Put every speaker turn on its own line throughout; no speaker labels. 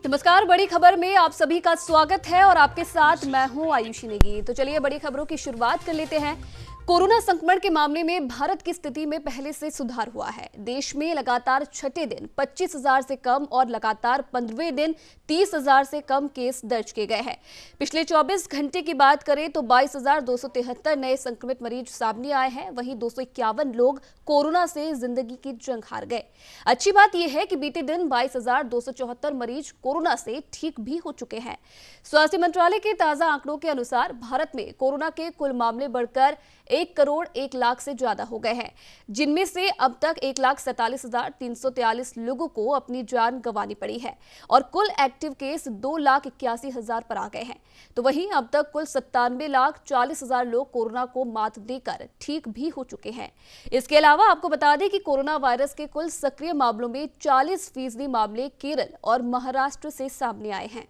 नमस्कार। बड़ी खबर में आप सभी का स्वागत है और आपके साथ मैं हूं आयुषी नेगी। तो चलिए बड़ी खबरों की शुरुआत कर लेते हैं। कोरोना संक्रमण के मामले में भारत की स्थिति में पहले से सुधार हुआ है। देश में लगातार छठे दिन 25,000 से कम और लगातार 15वें दिन 30,000 से कम केस दर्ज किए गए हैं। पिछले 24 घंटे की बात करें तो 22,273 नए संक्रमित मरीज सामने आए हैं। वहीं 251 लोग कोरोना से जिंदगी की जंग हार गए। अच्छी बात यह है कि बीते दिन 22,274 मरीज कोरोना से ठीक भी हो चुके हैं। स्वास्थ्य मंत्रालय के ताजा आंकड़ों के अनुसार भारत में कोरोना के कुल मामले बढ़कर 1 करोड़ 1 लाख से ज्यादा हो गए हैं, जिनमें से अब तक 1,47,343 लोगों को अपनी जान गंवानी पड़ी है और कुल एक्टिव केस 2,81,000 पर आ गए हैं। तो वहीं अब तक कुल 97,40,000 लोग कोरोना को मात देकर ठीक भी हो चुके हैं। इसके अलावा आपको बता दें कि कोरोना वायरस के कुल सक्रिय मामलों में 40% मामले केरल और महाराष्ट्र से सामने आए हैं।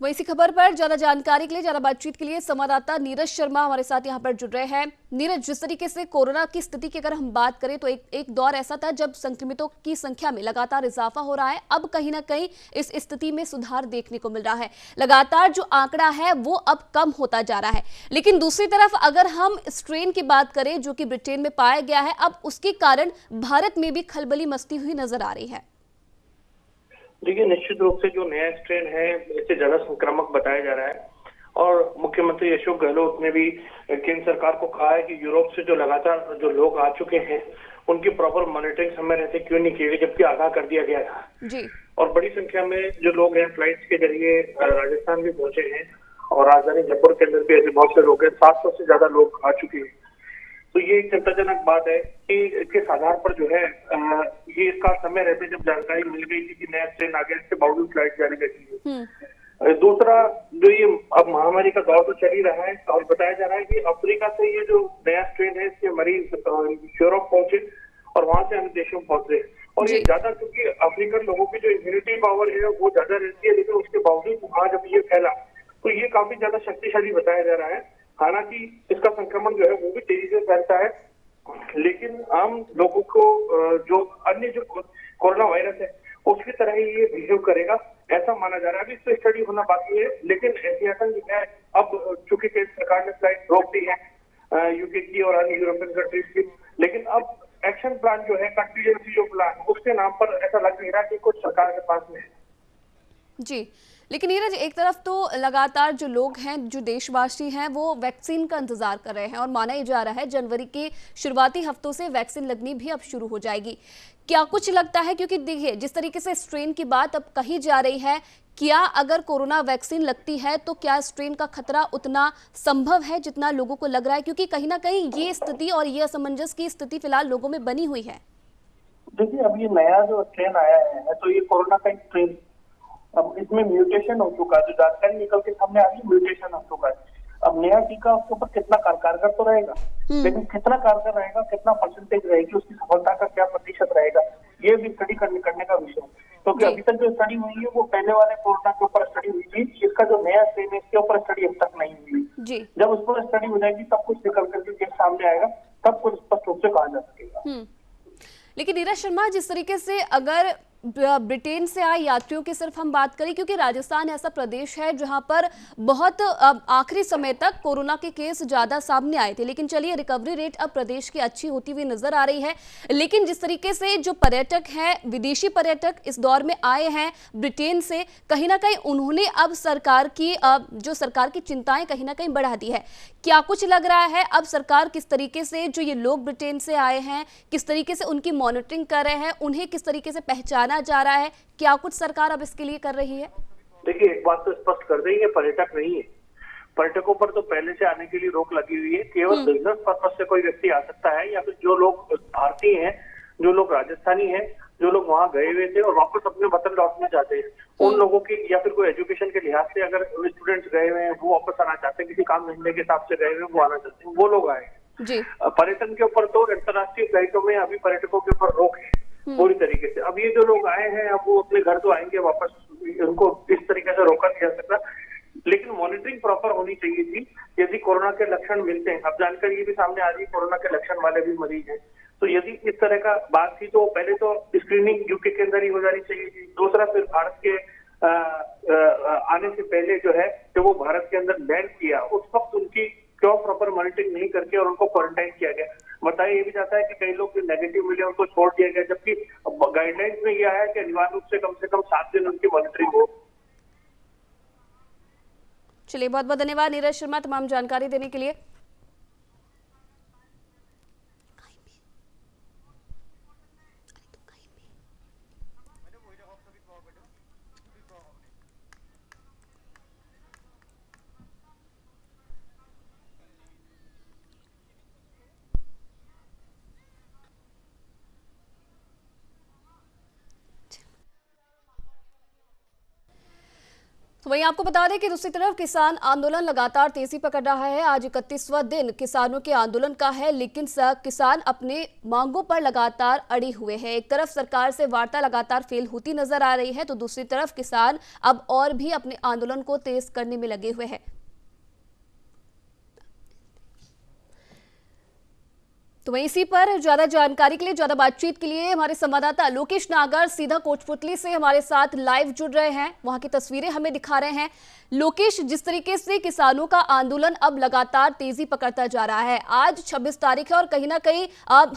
वहीं इसी खबर पर ज्यादा जानकारी के लिए, ज्यादा बातचीत के लिए संवाददाता नीरज शर्मा हमारे साथ यहां पर जुड़ रहे हैं। नीरज, जिस तरीके से कोरोना की स्थिति की अगर हम बात करें तो एक दौर ऐसा था जब संक्रमितों की संख्या में लगातार इजाफा हो रहा है। अब कहीं ना कहीं इस स्थिति में सुधार देखने को मिल रहा है। लगातार जो आंकड़ा है वो अब कम होता जा रहा है। लेकिन दूसरी तरफ अगर हम स्ट्रेन की बात करें जो कि ब्रिटेन में पाया गया है, अब उसके कारण भारत में भी खलबली मचती हुई नजर आ रही है।
देखिए, निश्चित रूप से जो नया स्ट्रेन है इससे ज्यादा संक्रामक बताया जा रहा है और मुख्यमंत्री अशोक गहलोत ने भी केंद्र सरकार को कहा है कि यूरोप से जो लगातार जो लोग आ चुके हैं उनकी प्रॉपर मॉनिटरिंग समय रहते क्यों नहीं किए गए, जबकि आगाह कर दिया गया था
जी।
और बड़ी संख्या में जो लोग हैं फ्लाइट्स के जरिए राजस्थान भी पहुंचे हैं और राजधानी जयपुर के अंदर भी ऐसे बहुत से लोग हैं। 700 से ज्यादा लोग आ चुके हैं। तो ये एक चिंताजनक बात है कि इसके आधार पर जो है ये इसका समय रहते जब जानकारी मिल गई थी कि नया स्ट्रेन आ गया, इसके बावजूद फ्लाइट जारी कर दी। दूसरा, जो ये अब महामारी का दौर तो चल ही रहा है और बताया जा रहा है कि अफ्रीका से ये जो नया स्ट्रेन है इसके मरीज यूरोप पहुंचे और वहां से अन्य देशों में पहुंचे और ये ज्यादा, क्योंकि अफ्रीकन लोगों की जो इम्यूनिटी पावर है वो ज्यादा रहती है, लेकिन उसके बावजूद वहां जब ये फैला तो ये काफी ज्यादा शक्तिशाली बताया जा रहा है। हालांकि इसका संक्रमण जो है वो भी तेजी से फैलता है, लेकिन आम लोगों को जो अन्य जो कोरोना वायरस है उसकी तरह ही ये बिहेव करेगा ऐसा माना जा रहा है। अभी इस पर स्टडी होना बाकी है, लेकिन एहतियातन जो है अब चूंकि केंद्र सरकार ने फ्लाइट रोक दी है यूके की और अन्य यूरोपियन कंट्रीज की, लेकिन अब एक्शन प्लान जो है, कंटीजेंसी जो प्लान, उसके नाम पर ऐसा लग नहीं रहा कि कुछ सरकार के पास में है।
जी, लेकिन नीरज, एक तरफ तो लगातार जो लोग हैं, जो देशवासी हैं, वो वैक्सीन का इंतजार कर रहे हैं और माना ही जा रहा है जनवरी के शुरुआती हफ्तों से वैक्सीन लगनी भी अब शुरू हो जाएगी। क्या कुछ लगता है, क्योंकि देखिए जिस तरीके से स्ट्रेन की बात अब कही जा रही है, क्या अगर कोरोना वैक्सीन लगती है तो क्या स्ट्रेन का खतरा उतना संभव है जितना लोगों को लग रहा है? क्योंकि कहीं ना कहीं ये स्थिति और ये असमंजस की स्थिति फिलहाल लोगों में बनी हुई है।
देखिए, अब ये नया जो स्ट्रेन आया है तो ये कोरोना का एक स्ट्रेन, अब इसमें म्यूटेशन हो चुका है, जो जानकारी निकल के सामने आ रही है म्यूटेशन हो चुका है। अब नया टीका उसके ऊपर कितना कारगर तो रहेगा, लेकिन कितना कारगर रहेगा, कितना परसेंटेज रहेगी, उसकी सफलता का क्या प्रतिशत रहेगा, ये भी स्टडी करने का विषय है। क्योंकि अभी तक जो स्टडी हुई है वो पहले वाले कोरोना के ऊपर स्टडी हुई थी, इसका जो नया स्ट्रेन है इसके ऊपर स्टडी अब तक नहीं हुई। जब उस पर स्टडी हो जाएगी तब कुछ निकल करके सामने आएगा, तब कुछ स्पष्ट रूप से कहा जा सकेगा।
लेकिन नीरज शर्मा, जिस तरीके से अगर ब्रिटेन से आए यात्रियों की सिर्फ हम बात करें, क्योंकि राजस्थान ऐसा प्रदेश है जहां पर बहुत आखिरी समय तक कोरोना के केस ज्यादा सामने आए थे, लेकिन चलिए रिकवरी रेट अब प्रदेश की अच्छी होती हुई नजर आ रही है। लेकिन जिस तरीके से जो पर्यटक हैं, विदेशी पर्यटक इस दौर में आए हैं ब्रिटेन से, कहीं ना कहीं उन्होंने अब सरकार की चिंताएं कहीं ना कहीं बढ़ा दी है। क्या कुछ लग रहा है अब सरकार किस तरीके से जो ये लोग ब्रिटेन से आए हैं, किस तरीके से उनकी मॉनिटरिंग कर रहे हैं, उन्हें किस तरीके से पहचाना जा रहा है? क्या कुछ सरकार अब इसके लिए कर रही है?
देखिए, एक बात तो स्पष्ट कर देंगे, पर्यटक नहीं है। पर्यटकों पर तो पहले से आने के लिए रोक लगी हुई है। केवल बिजनेस पर्पज से कोई व्यक्ति आ सकता है, या फिर जो लोग भारतीय हैं, जो लोग राजस्थानी हैं, जो लोग वहां गए हुए थे और वापस अपने वतन लौटना चाहते हैं, उन लोगों की, या फिर कोई एजुकेशन के लिहाज से अगर स्टूडेंट्स गए हुए हैं वो वापस आना चाहते हैं, किसी काम धंधे के हिसाब से गए हुए वो आना चाहते हैं, वो लोग आए। पर्यटन के ऊपर तो अंतर्राष्ट्रीय फ्लाइटों में अभी पर्यटकों के ऊपर रोक है पूरी तरीके से। अब ये जो लोग आए हैं अब वो अपने घर तो आएंगे वापस, उनको इस तरीके से रोका नहीं जा सकता। लेकिन मॉनिटरिंग प्रॉपर होनी चाहिए थी। यदि कोरोना के लक्षण मिलते हैं, अब जानकारी ये भी सामने आ रही है कोरोना के लक्षण वाले भी मरीज हैं, तो यदि इस तरह का बात थी तो पहले तो स्क्रीनिंग यूके के अंदर ही हो जानी चाहिए थी। दूसरा, फिर भारत के आने से पहले जो है, जब वो भारत के अंदर लैंड किया, उस वक्त उनकी क्यों प्रॉपर मॉनिटरिंग नहीं करके और उनको क्वारंटाइन किया गया। बताया ये भी जाता है कि कई लोग नेगेटिव मिले, उनको छोड़ दिया गया, जबकि गाइडलाइंस में यह है कि अनिवार्य रूप से कम 7 दिन उनकी मॉनिटरिंग हो।
चलिए, बहुत बहुत धन्यवाद नीरज शर्मा तमाम जानकारी देने के लिए। तो वहीं आपको बता दें कि दूसरी तरफ किसान आंदोलन लगातार तेजी पकड़ रहा है। आज 31वां दिन किसानों के आंदोलन का है, लेकिन किसान अपने मांगों पर लगातार अड़े हुए हैं। एक तरफ सरकार से वार्ता लगातार फेल होती नजर आ रही है, तो दूसरी तरफ किसान अब और भी अपने आंदोलन को तेज करने में लगे हुए हैं। तो वहीं इसी पर ज्यादा जानकारी के लिए, ज्यादा बातचीत के लिए हमारे संवाददाता लोकेश नागर सीधा कोटपुतली से हमारे साथ लाइव जुड़ रहे हैं, वहां की तस्वीरें हमें दिखा रहे हैं। लोकेश, जिस तरीके से किसानों का आंदोलन अब लगातार तेजी पकड़ता जा रहा है, आज 26 तारीख है और कहीं ना कहीं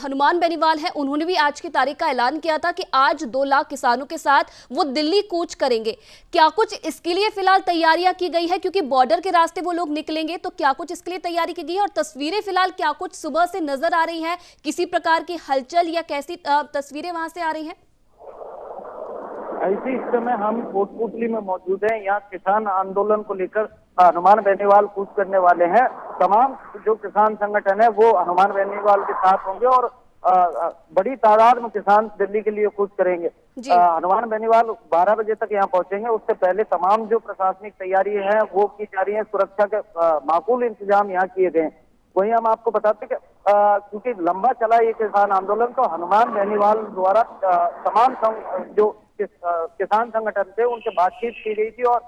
हनुमान बेनीवाल है, उन्होंने भी आज की तारीख का ऐलान किया था कि आज 2 लाख किसानों के साथ वो दिल्ली कूच करेंगे। क्या कुछ इसके लिए फिलहाल तैयारियां की गई है, क्योंकि बॉर्डर के रास्ते वो लोग निकलेंगे, तो क्या कुछ इसके लिए तैयारी की गई है? और तस्वीरें फिलहाल क्या कुछ सुबह से नजर आ रही है, किसी प्रकार की हलचल या कैसी तस्वीरें वहां से आ रही हैं?
ऐसे इस समय हम कोटपुतली में मौजूद हैं। यहाँ किसान आंदोलन को लेकर हनुमान बेनीवाल कूच करने वाले हैं। तमाम जो किसान संगठन है वो हनुमान बेनीवाल के साथ होंगे और बड़ी तादाद में किसान दिल्ली के लिए कूच करेंगे। हनुमान बेनीवाल 12 बजे तक यहाँ पहुंचेंगे। उससे पहले तमाम जो प्रशासनिक तैयारी है वो की जा रही है। सुरक्षा के माकूल इंतजाम यहाँ किए गए हैं। वहीं हम आपको बताते कि क्योंकि लंबा चला ये किसान आंदोलन, तो हनुमान बेनीवाल द्वारा तमाम जो किसान संगठन थे उनसे बातचीत की गई थी और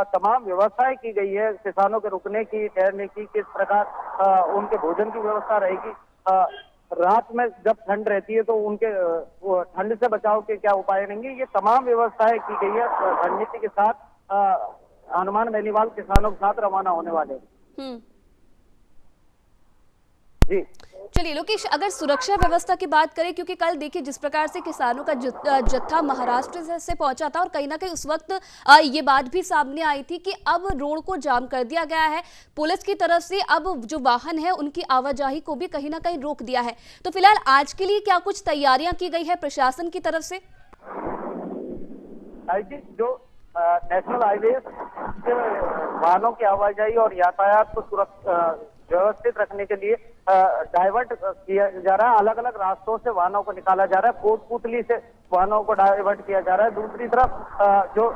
तमाम व्यवस्थाएं की गई है किसानों के रुकने की, ठहरने की, किस प्रकार उनके भोजन की व्यवस्था रहेगी। रात में जब ठंड रहती है तो उनके ठंड से बचाव के क्या उपाय रहेंगे, ये तमाम व्यवस्थाएं की गई है। रणनीति के साथ हनुमान बेनीवाल किसानों के साथ रवाना होने वाले जी।
चलिए लोकेश, अगर सुरक्षा व्यवस्था की बात करें, क्योंकि कल देखिए जिस प्रकार से किसानों का जत्था महाराष्ट्र से पहुंचा था और कहीं ना कहीं उस वक्त ये बात भी सामने आई थी कि अब रोड को जाम कर दिया गया है, पुलिस की तरफ से अब जो वाहन है उनकी आवाजाही को भी कहीं ना कहीं रोक दिया है। तो फिलहाल आज के लिए क्या कुछ तैयारियां की गई है प्रशासन की तरफ से?
जो नेशनल हाईवे वाहनों की आवाजाही और यातायात को व्यवस्थित रखने के लिए डाइवर्ट किया जा रहा है। अलग अलग रास्तों से वाहनों को निकाला जा रहा है। कोटपुतली से वाहनों को डाइवर्ट किया जा रहा है। दूसरी तरफ जो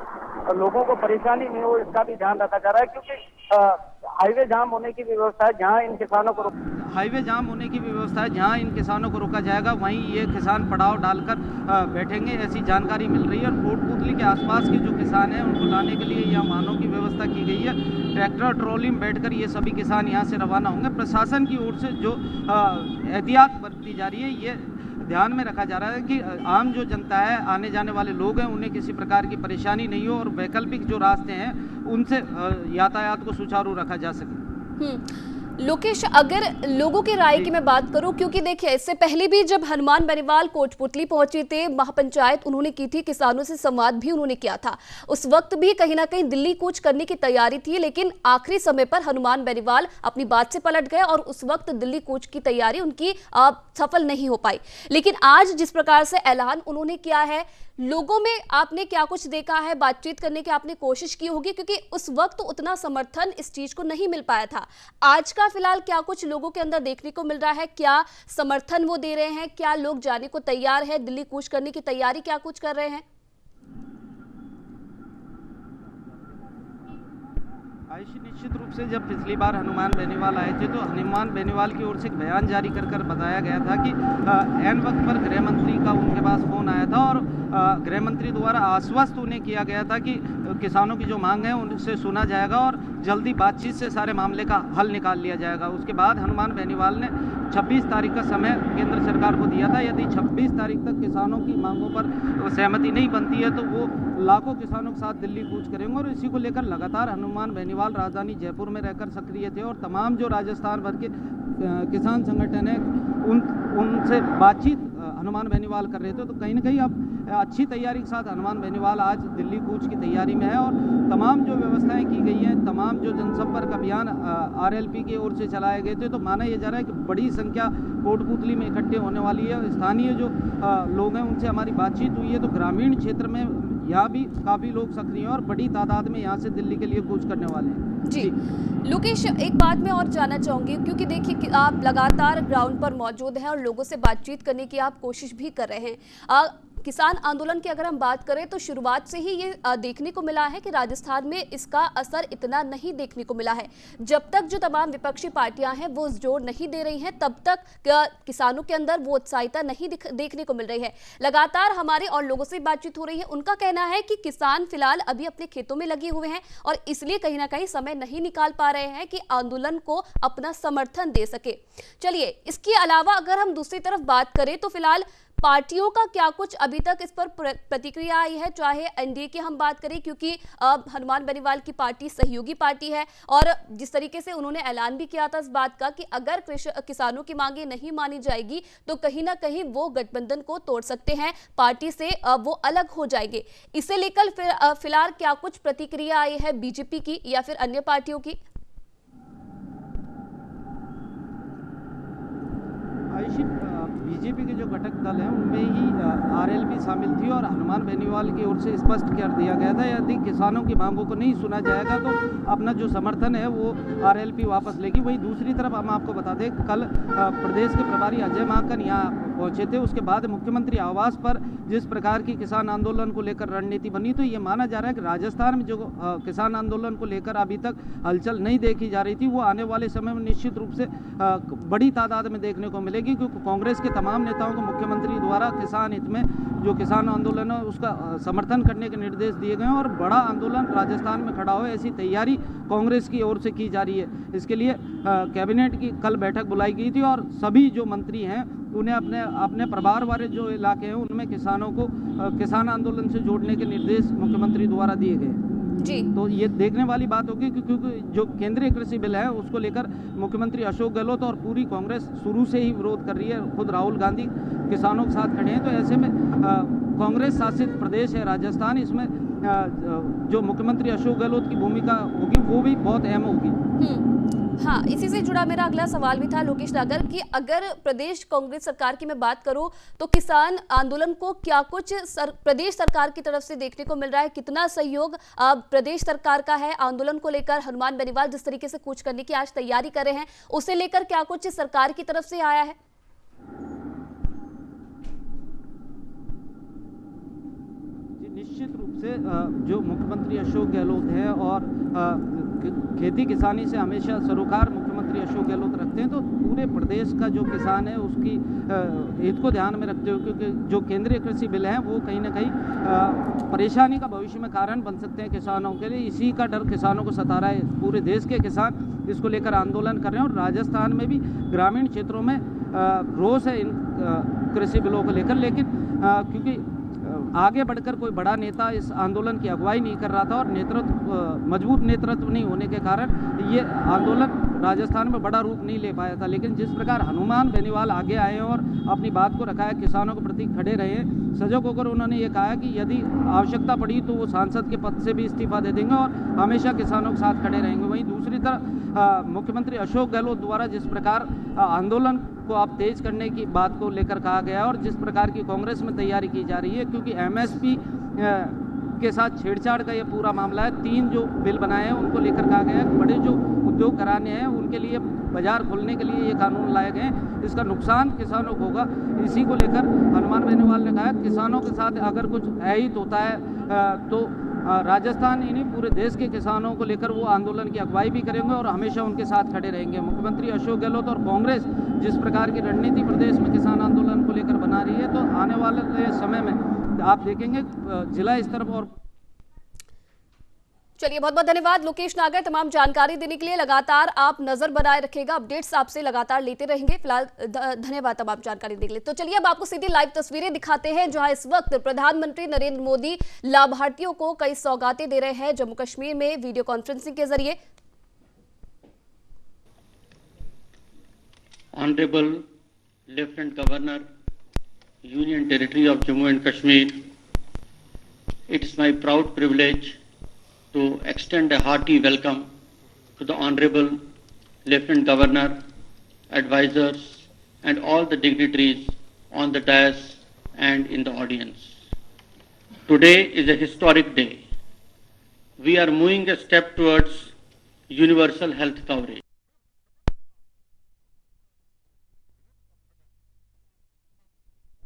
लोगों को परेशानी नहीं हो इसका भी ध्यान रखा जा रहा है, क्योंकि हाईवे जाम होने की व्यवस्था है। जहां इन किसानों को
हाईवे जाम होने की व्यवस्था है, जहां इन किसानों को रोका जाएगा वहीं ये किसान पड़ाव डालकर बैठेंगे, ऐसी जानकारी मिल रही है। और कोटपुतली के आसपास के जो किसान हैं उनको लाने के लिए यहाँ वाहनों की व्यवस्था की गई है। ट्रैक्टर ट्रॉली में बैठकर ये सभी किसान यहाँ से रवाना होंगे। प्रशासन की ओर से जो एहतियात बरती जा रही है, ये ध्यान में रखा जा रहा है कि आम जो जनता है, आने जाने वाले लोग हैं, उन्हें किसी प्रकार की परेशानी नहीं हो और वैकल्पिक जो रास्ते हैं उनसे यातायात को सुचारू रखा जा सके।
लोकेश, अगर लोगों की राय की मैं बात करूं, क्योंकि देखिए इससे पहले भी जब हनुमान बेनीवाल कोटपुतली पहुंचे थे, महापंचायत उन्होंने की थी, किसानों से संवाद भी उन्होंने किया था, उस वक्त भी कहीं ना कहीं दिल्ली कूच करने की तैयारी थी, लेकिन आखिरी समय पर हनुमान बेनीवाल अपनी बात से पलट गए और उस वक्त दिल्ली कूच की तैयारी उनकी सफल नहीं हो पाई। लेकिन आज जिस प्रकार से ऐलान उन्होंने किया है, लोगों में आपने क्या कुछ देखा है, बातचीत करने की आपने कोशिश की होगी, क्योंकि उस वक्त उतना समर्थन इस चीज को नहीं मिल पाया था। आज का फिलहाल क्या कुछ लोगों के अंदर देखने को मिल रहा है? क्या समर्थन वो दे रहे हैं? क्या लोग जाने को तैयार है? दिल्ली कूच करने की तैयारी क्या कुछ कर रहे हैं?
आयुषी, निश्चित रूप से जब पिछली बार हनुमान बेनीवाल आए थे तो हनुमान बेनीवाल की ओर से एक बयान जारी कर बताया गया था कि एन वक्त पर गृह मंत्री का उनके पास फोन आया था और गृह मंत्री द्वारा आश्वस्त उन्हें किया गया था कि किसानों की जो मांग है उनसे सुना जाएगा और जल्दी बातचीत से सारे मामले का हल निकाल लिया जाएगा। उसके बाद हनुमान बेनीवाल ने 26 तारीख का समय केंद्र सरकार को दिया था। यदि 26 तारीख तक किसानों की मांगों पर सहमति नहीं बनती है तो वो लाखों किसानों के साथ दिल्ली कूच करेंगे और इसी को लेकर लगातार हनुमान बेनीवाल राजधानी जयपुर में रहकर सक्रिय थे और तमाम जो राजस्थान भर के किसान संगठन है उनसे बातचीत हनुमान बेनीवाल कर रहे थे। तो कहीं ना कहीं अब अच्छी तैयारी के साथ हनुमान बेनीवाल आज दिल्ली कूच की तैयारी में है और तमाम जो व्यवस्थाएं की गई हैं, तमाम जो जनसंपर्क अभियान आरएलपी की ओर से चलाए गए थे, तो माना यह जा रहा है कि बड़ी संख्या कोटपुतली में इकट्ठे होने वाली है। स्थानीय जो लोग हैं उनसे हमारी बातचीत हुई है तो ग्रामीण क्षेत्र में यहाँ भी काफ़ी लोग सक्रिय हैं और बड़ी तादाद में यहाँ से दिल्ली के लिए कूच करने वाले हैं।
जी लोकेश, एक बात मैं और जानना चाहूंगी क्योंकि देखिए कि आप लगातार ग्राउंड पर मौजूद हैं और लोगों से बातचीत करने की आप कोशिश भी कर रहे हैं। किसान आंदोलन की अगर हम बात करें तो शुरुआत से ही ये देखने को मिला है कि राजस्थान में इसका असर इतना नहीं देखने को मिला है। जब तक जो तमाम विपक्षी पार्टियां हैं वो जोर नहीं दे रही हैं तब तक किसानों के अंदर वो उत्साहिता नहीं देखने को मिल रही है। लगातार हमारे और लोगों से बातचीत हो रही है, उनका कहना है कि किसान फिलहाल अभी अपने खेतों में लगे हुए हैं और इसलिए कहीं ना कहीं समय नहीं निकाल पा रहे हैं कि आंदोलन को अपना समर्थन दे सके। चलिए, इसके अलावा अगर हम दूसरी तरफ बात करें तो फिलहाल पार्टियों का क्या कुछ अभी तक इस पर प्रतिक्रिया आई है, चाहे एनडीए की हम बात करें क्योंकि हनुमान बेनीवाल की पार्टी सहयोगी पार्टी है और जिस तरीके से उन्होंने ऐलान भी किया था इस बात का कि अगर किसानों की मांगे नहीं मानी जाएगी तो कहीं ना कहीं वो गठबंधन को तोड़ सकते हैं, पार्टी से वो अलग हो जाएंगे। इसे लेकर फिलहाल क्या कुछ प्रतिक्रिया आई है बीजेपी की या फिर अन्य पार्टियों की?
आयुषी, बीजेपी के जो घटक दल हैं उनमें ही आरएलपी शामिल थी और हनुमान बेनीवाल की ओर से स्पष्ट कर दिया गया था यदि किसानों की मांगों को नहीं सुना जाएगा तो अपना जो समर्थन है वो आरएलपी वापस लेगी। वहीं दूसरी तरफ हम आपको बता दें कल प्रदेश के प्रभारी अजय माकन यहाँ पहुंचे थे। उसके बाद मुख्यमंत्री आवास पर जिस प्रकार की किसान आंदोलन को लेकर रणनीति बनी तो ये माना जा रहा है कि राजस्थान में जो किसान आंदोलन को लेकर अभी तक हलचल नहीं देखी जा रही थी वो आने वाले समय में निश्चित रूप से बड़ी तादाद में देखने को मिलेगी क्योंकि कांग्रेस के तमाम नेताओं को मुख्यमंत्री द्वारा किसान हित में जो किसान आंदोलन है उसका समर्थन करने के निर्देश दिए गए हैं और बड़ा आंदोलन राजस्थान में खड़ा हो ऐसी तैयारी कांग्रेस की ओर से की जा रही है। इसके लिए कैबिनेट की कल बैठक बुलाई गई थी और सभी जो मंत्री हैं उन्हें अपने प्रभार वाले जो इलाके हैं उनमें किसानों को किसान आंदोलन से जोड़ने के निर्देश मुख्यमंत्री द्वारा दिए गए
जी।
तो ये देखने वाली बात होगी क्योंकि जो केंद्रीय कृषि बिल है उसको लेकर मुख्यमंत्री अशोक गहलोत और पूरी कांग्रेस शुरू से ही विरोध कर रही है। खुद राहुल गांधी किसानों के साथ खड़े हैं। तो ऐसे में कांग्रेस शासित प्रदेश है राजस्थान, इसमें जो मुख्यमंत्री अशोक गहलोत की भूमिका होगी वो भी बहुत अहम होगी।
हाँ, इसी से जुड़ा मेरा अगला सवाल भी था लोकेश नागर कि अगर प्रदेश कांग्रेस सरकार की मैं बात करूं तो किसान आंदोलन को क्या कुछ प्रदेश सरकार की तरफ से देखने को मिल रहा है, कितना सहयोग प्रदेश सरकार का है आंदोलन को लेकर? हनुमान बेनीवाल जिस तरीके से कूच करने की आज तैयारी कर रहे हैं उसे लेकर क्या कुछ सरकार की तरफ से आया है?
निश्चित रूप से जो मुख्यमंत्री अशोक गहलोत है और खेती किसानी से हमेशा सरोकार मुख्यमंत्री अशोक गहलोत रखते हैं तो पूरे प्रदेश का जो किसान है उसकी हित को ध्यान में रखते हुए क्योंकि जो केंद्रीय कृषि बिल हैं वो कहीं ना कहीं परेशानी का भविष्य में कारण बन सकते हैं किसानों के लिए। इसी का डर किसानों को सता रहा है। पूरे देश के किसान इसको लेकर आंदोलन कर रहे हैं और राजस्थान में भी ग्रामीण क्षेत्रों में रोष है इन कृषि बिलों को लेकर। लेकिन क्योंकि आगे बढ़कर कोई बड़ा नेता इस आंदोलन की अगुवाई नहीं कर रहा था और मजबूत नेतृत्व नहीं होने के कारण ये आंदोलन राजस्थान में बड़ा रूप नहीं ले पाया था। लेकिन जिस प्रकार हनुमान बेनीवाल आगे आए हैं और अपनी बात को रखा है, किसानों के प्रति खड़े रहे हैं, सजग होकर उन्होंने ये कहा कि यदि आवश्यकता पड़ी तो वो सांसद के पद से भी इस्तीफा दे देंगे और हमेशा किसानों के साथ खड़े रहेंगे। वहीं दूसरी तरफ मुख्यमंत्री अशोक गहलोत द्वारा जिस प्रकार आंदोलन को आप तेज करने की बात को लेकर कहा गया और जिस प्रकार की कांग्रेस में तैयारी की जा रही है क्योंकि एमएसपी के साथ छेड़छाड़ का ये पूरा मामला है। 3 जो बिल बनाए हैं उनको लेकर कहा गया है बड़े जो उद्योग घराने हैं उनके लिए बाजार खोलने के लिए ये कानून लाए गए हैं, इसका नुकसान किसानों को होगा। इसी को लेकर हनुमान बेनीवाल ने कहा किसानों के साथ अगर कुछ अहित होता है तो राजस्थान इन्हीं पूरे देश के किसानों को लेकर वो आंदोलन की अगुवाई भी करेंगे और हमेशा उनके साथ खड़े रहेंगे। मुख्यमंत्री अशोक गहलोत और कांग्रेस जिस प्रकार की रणनीति प्रदेश में किसान आंदोलन को लेकर बना रही है, तो आने वाले समय में आप देखेंगे जिला स्तर पर।
चलिए, बहुत बहुत धन्यवाद लोकेश नागर तमाम जानकारी देने के लिए। लगातार आप नजर बनाए रखिएगा, अपडेट्स आपसे लगातार लेते रहेंगे। फिलहाल धन्यवाद तमाम जानकारी देने के लिए। तो चलिए अब आपको सीधी लाइव तस्वीरें दिखाते हैं जहां इस वक्त प्रधानमंत्री नरेंद्र मोदी लाभार्थियों को कई सौगातें दे रहे हैं जम्मू कश्मीर में वीडियो कॉन्फ्रेंसिंग के जरिए।
Honourable lieutenant governor union territory of Jammu and Kashmir, it is my proud privilege to extend a hearty welcome to the Honorable Lieutenant Governor, advisors and all the dignitaries on the dais and in the audience. Today is a historic day. We are moving a step towards universal health coverage.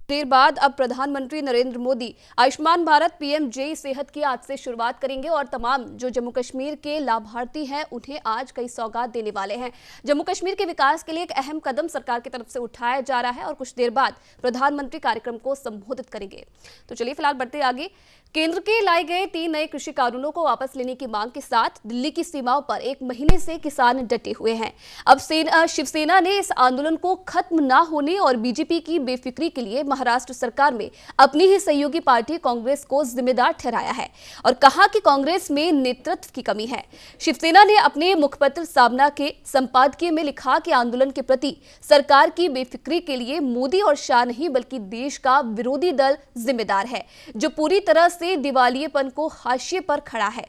देर बाद अब प्रधानमंत्री नरेंद्र मोदी आयुष्मान भारत पीएम-जय सेहत की आज से शुरुआत करेंगे और तमाम जो जम्मू कश्मीर के लाभार्थी हैं उन्हें आज कई सौगात देने वाले हैं। जम्मू कश्मीर के विकास के लिए एक अहम कदम सरकार की तरफ से उठाया जा रहा है और कुछ देर बाद प्रधानमंत्री कार्यक्रम को संबोधित करेंगे। तो चलिए फिलहाल बढ़ते आगे। केंद्र के लाए गए 3 नए कृषि कानूनों को वापस लेने की मांग के साथ दिल्ली की सीमाओं पर 1 महीने से किसान डटे हुए हैं। अब शिवसेना ने इस आंदोलन को खत्म न होने और बीजेपी की बेफिक्री के लिए महाराष्ट्र सरकार में अपनी ही सहयोगी पार्टी कांग्रेस को जिम्मेदार ठहराया है और कहा कि कांग्रेस में नेतृत्व की कमी है। शिवसेना ने अपने मुखपत्र सामना के संपादकीय में लिखा कि आंदोलन के प्रति सरकार की बेफिक्री के लिए मोदी और शाह नहीं बल्कि देश का विरोधी दल जिम्मेदार है, जो पूरी तरह से दिवालियेपन को हाशिए पर खड़ा है।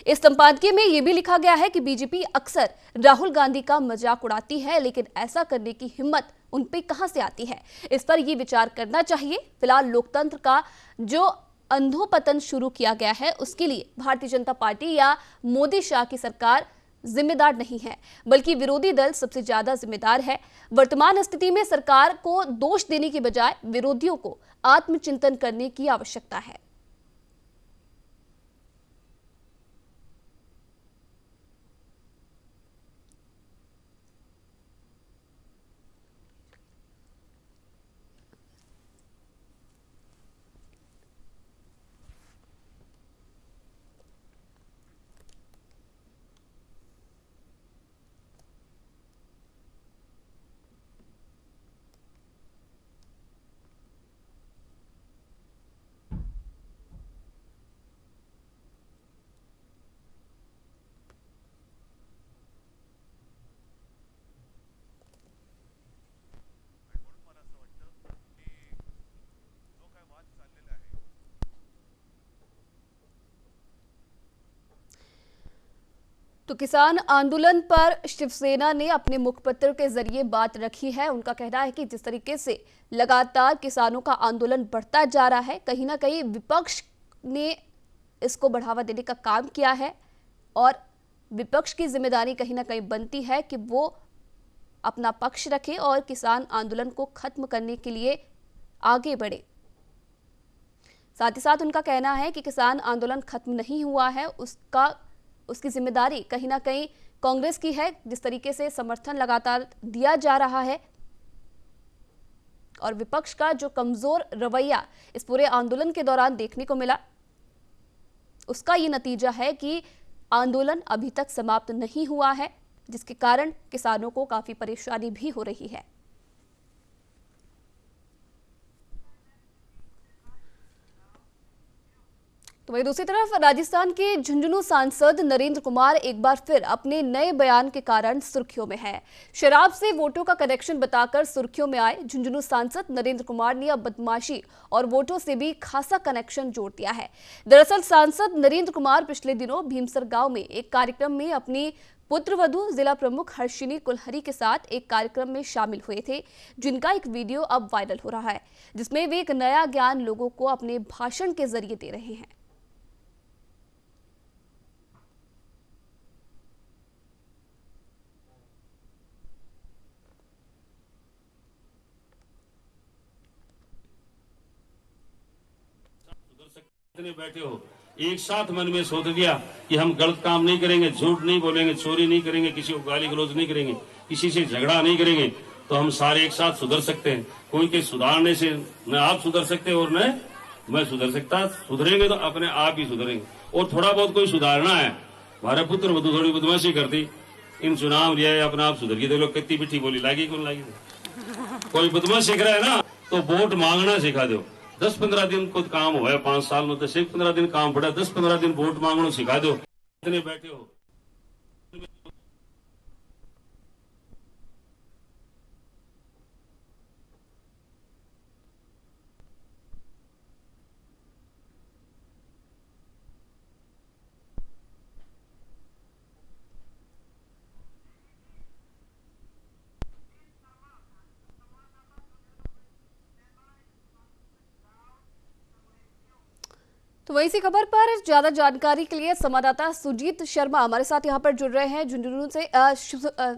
इस संपादकीय में यह भी लिखा गया है कि बीजेपी अक्सर राहुल गांधी का मजाक उड़ाती है, लेकिन ऐसा करने की हिम्मत उन पे कहां से आती है, इस पर यह विचार करना चाहिए। फिलहाल लोकतंत्र का जो अंधोपतन शुरू किया गया है उसके लिए भारतीय जनता पार्टी या मोदी शाह की सरकार जिम्मेदार नहीं है, बल्कि विरोधी दल सबसे ज्यादा जिम्मेदार है। वर्तमान स्थिति में सरकार को दोष देने के बजाय विरोधियों को आत्मचिंतन करने की आवश्यकता है। तो किसान आंदोलन पर शिवसेना ने अपने मुखपत्र के जरिए बात रखी है। उनका कहना है कि जिस तरीके से लगातार किसानों का आंदोलन बढ़ता जा रहा है, कहीं ना कहीं विपक्ष ने इसको बढ़ावा देने का काम किया है और विपक्ष की जिम्मेदारी कहीं ना कहीं बनती है कि वो अपना पक्ष रखे और किसान आंदोलन को खत्म करने के लिए आगे बढ़े। साथ ही साथ उनका कहना है कि किसान आंदोलन खत्म नहीं हुआ है, उसकी जिम्मेदारी कहीं ना कहीं कांग्रेस की है। जिस तरीके से समर्थन लगातार दिया जा रहा है और विपक्ष का जो कमजोर रवैया इस पूरे आंदोलन के दौरान देखने को मिला, उसका ये नतीजा है कि आंदोलन अभी तक समाप्त नहीं हुआ है, जिसके कारण किसानों को काफी परेशानी भी हो रही है। तो वहीं दूसरी तरफ राजस्थान के झुंझुनू सांसद नरेंद्र कुमार एक बार फिर अपने नए बयान के कारण सुर्खियों में है। शराब से वोटों का कनेक्शन बताकर सुर्खियों में आए झुंझुनू सांसद नरेंद्र कुमार ने अब बदमाशी और वोटों से भी खासा कनेक्शन जोड़ दिया है। दरअसल सांसद नरेंद्र कुमार पिछले दिनों भीमसर गांव में एक कार्यक्रम में अपनी पुत्रवधू जिला प्रमुख हर्षिनी कुलहरी के साथ एक कार्यक्रम में शामिल हुए थे, जिनका एक वीडियो अब वायरल हो रहा है, जिसमें वे एक नया ज्ञान लोगों को अपने भाषण के जरिए दे रहे हैं।
बैठे हो एक साथ मन में सोच लिया कि हम गलत काम नहीं करेंगे, झूठ नहीं बोलेंगे, चोरी नहीं करेंगे, किसी को गाली गलौज नहीं करेंगे, किसी से झगड़ा नहीं करेंगे, तो हम सारे एक साथ सुधर सकते हैं। कोई के सुधारने से न आप सुधर सकते और न मैं सुधर सकता। सुधरेंगे तो अपने आप ही सुधरेंगे। और थोड़ा बहुत कोई सुधारना है, हमारे पुत्र वधु थोड़ी बदमाशी करती, इन चुनाव लिया है अपने आप सुधर गई। देखो कितनी बिठी बोली लागी कौन लागी। कोई बदमाश सीख रहा है ना तो वोट मांगना सिखा दो। 10-15 दिन खुद काम हुआ है, 5 साल में 10-15 दिन काम पड़ा, 10-15 दिन वोट मांगना सिखा दो। इतने बैठे हो
तो वही सी खबर पर ज्यादा जानकारी के लिए संवाददाता सुजीत शर्मा हमारे साथ यहाँ पर जुड़ रहे हैं झुंझुनू से।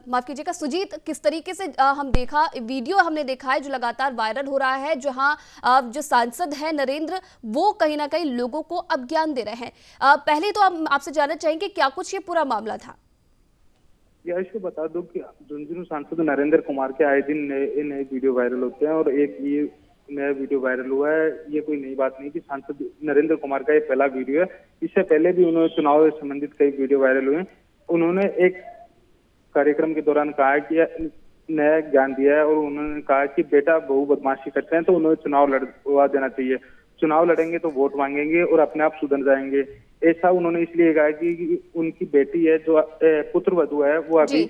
माफ कीजिएगा सुजीत, किस तरीके से हम देखा वीडियो हमने देखा है जो लगातार वायरल हो रहा है, जहाँ जो सांसद है नरेंद्र वो कहीं ना कहीं लोगों को अब ज्ञान दे रहे हैं। पहले तो हम आपसे जानना चाहेंगे क्या कुछ ये पूरा मामला था।
यश को बता दो कि झुंझुनू सांसद नरेंद्र कुमार के आए दिन नए वीडियो वायरल होते हैं और एक ये नया वीडियो वायरल हुआ है। ये कोई नई बात नहीं कि सांसद नरेंद्र कुमार का ये पहला वीडियो है। इससे पहले भी उन्होंने चुनाव से संबंधित कई वीडियो वायरल हुए। उन्होंने एक कार्यक्रम के दौरान कहा कि नया ज्ञान दिया है और उन्होंने कहा कि बेटा बहु बदमाशी करते हैं तो उन्हें चुनाव लड़वा देना चाहिए। चुनाव लड़ेंगे तो वोट मांगेंगे और अपने आप सुधर जाएंगे। ऐसा उन्होंने इसलिए कहा कि उनकी बेटी है जो पुत्र वधु है वो अभी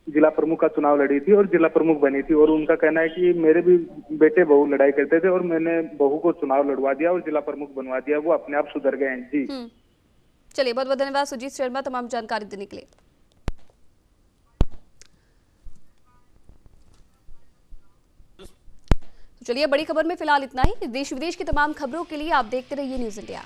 जिला प्रमुख का चुनाव लड़ी थी और जिला प्रमुख बनी थी और उनका कहना है कि मेरे भी बेटे बहू लड़ाई करते थे और मैंने बहू को चुनाव लड़वा दिया और जिला प्रमुख बनवा दिया, वो अपने आप सुधर गए हैं। जी
चलिए, बहुत बहुत धन्यवाद सुजीत शर्मा तमाम जानकारी देने के लिए। चलिए, बड़ी खबर में फिलहाल इतना ही। देश विदेश की तमाम खबरों के लिए आप देखते रहिए न्यूज़ इंडिया।